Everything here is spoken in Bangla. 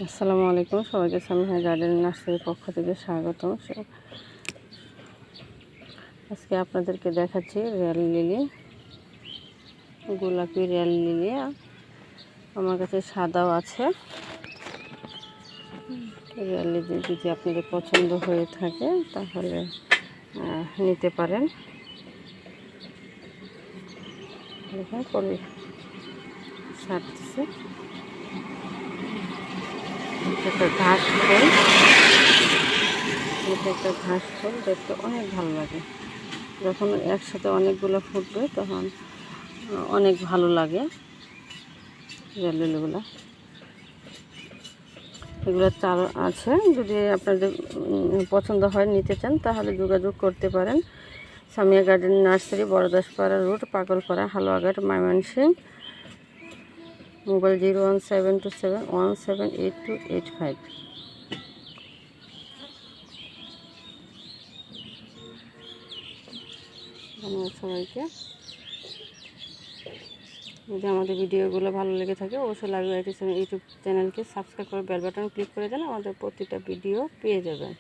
আসসালামু আলাইকুম, সবাইকে সামিহা গার্ডেন নার্সারির পক্ষ থেকে স্বাগতম। আজকে আপনাদেরকে দেখাচ্ছি রিয়াল লিলি, গোলাপি রিয়াল লিলি। আমার কাছে সাদাও আছে। রিয়াল লিলি যদি আপনাদের পছন্দ হয়ে থাকে তাহলে নিতে পারেন। দেখুন কলি ছাড়তেছে, একটা ঘাস ফুল, এটা একটা ঘাস ফুল, দেখতে অনেক ভালো লাগে। যখন একসাথে অনেকগুলো ফুটবে তখন অনেক ভালো লাগে। লিলিগুলো, এগুলো চারা আছে, যদি আপনাদের পছন্দ হয় নিতে চান তাহলে যোগাযোগ করতে পারেন। Samia garden nursery, Baradaspara road, Pagalpara, Haluaghat, Mymensingh. Mobile 01727178285। ধন্যবাদ সবাইকে। যদি আমাদের ভিডিওগুলো ভালো লেগে থাকে অবশ্যই লাইভ ইউটিউব চ্যানেলকে সাবস্ক্রাইব করে বেল বাটন ক্লিক করে দেন, আমাদের প্রতিটা ভিডিও পেয়ে যাবেন।